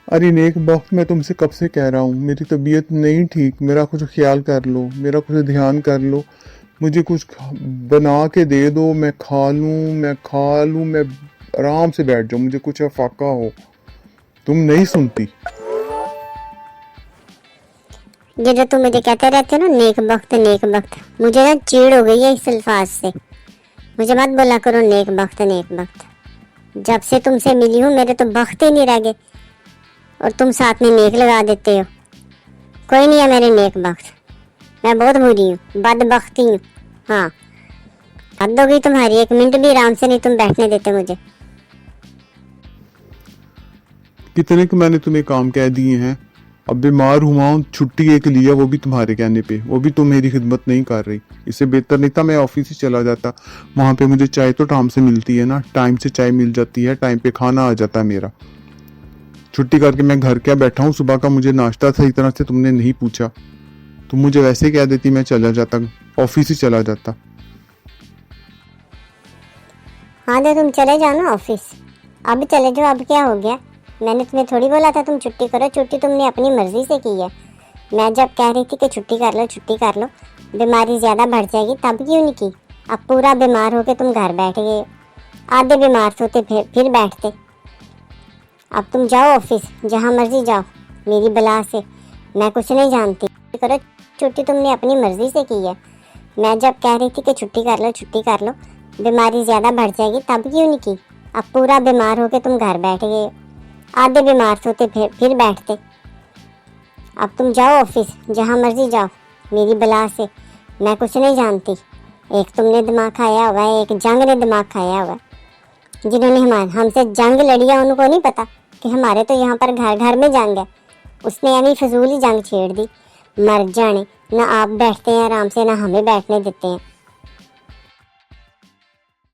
अरे नेक वक्त मैं तुमसे कब से कह रहा हूँ, मेरी तबीयत नहीं ठीक, मेरा कुछ ख्याल कर लो, मेरा कुछ ध्यान कर लो। मुझे कुछ बना के दे दो, मैं खा लूँ, मैं आराम से बैठ जाऊँ, मुझे कुछ अफाका हो। तुम नहीं सुनती। ये जो तुम मुझे कहते रहते हो ना, नेक वक्त, मुझे ना चिढ़ हो गई है इस अल्फाज से। मुझे मत बोला करो नेक वक्त नेक वक्त। जब से तुमसे मिली हूँ मेरे तो वक्त ही नहीं रह गए, और तुम साथ में नेक लगा देते हो। कोई नहीं है मेरे नेक वक्त, मैं बहुत बुरी हूँ, बदबख्ती हूँ। हाँ, हद हो गई तुम्हारी, 1 मिनट भी आराम से नहीं तुम बैठने देते मुझे। कितने के मैंने तुम्हें काम कह दिए हैं। अब बीमार हुआ हूँ, छुट्टी एक लिया, वो भी तुम्हारे कहने पे, वो भी तुम मेरी खिदमत नहीं कर रही। इससे बेहतर नहीं था मैं ऑफिस ही चला जाता। वहां पे मुझे चाय तो टाइम से मिलती है ना, टाइम से चाय मिल जाती है, टाइम पे खाना आ जाता है मेरा। छुट्टी करके मैं घर क्या बैठा हूँ, सुबह का मुझे नाश्ता सही तरह से तुमने नहीं पूछा। तुम मुझे वैसे कह देती, मैं चला जाता, ऑफिस ही चला जाता। हाँ तो तुम चले जाओ ना ऑफिस, अब चले जाओ, अब क्या हो गया। मैंने तुम्हें थोड़ी बोला था तुम छुट्टी करो, छुट्टी तुमने अपनी मर्जी से की है। मैं जब कह रही थी कि छुट्टी कर लो, बीमारी ज़्यादा बढ़ जाएगी, तब क्यों नहीं की। अब पूरा बीमार होके तुम घर बैठ गए, आधे बीमार सोते फिर बैठते। अब तुम जाओ ऑफिस, जहाँ मर्जी जाओ, मेरी बला से मैं कुछ नहीं जानती। करो छुट्टी तुमने अपनी मर्जी से की है। मैं जब कह रही थी कि छुट्टी कर लो, बीमारी ज़्यादा बढ़ जाएगी, तब क्यों नहीं की। अब पूरा बीमार होके तुम घर बैठ गए, आधे बीमार सोते फिर बैठते। अब तुम जाओ ऑफिस, जहाँ मर्जी जाओ, मेरी बला से मैं कुछ नहीं जानती। एक तुमने दिमाग खाया हुआ है, एक जंग ने दिमाग खाया हुआ है। जिन्होंने हमसे जंग लड़ी है उनको नहीं पता कि हमारे तो यहाँ पर घर घर में जंग है। उसने अभी फजूल ही जंग छेड़ दी। मर जाने, ना आप बैठते हैं आराम से, ना हमें बैठने देते हैं।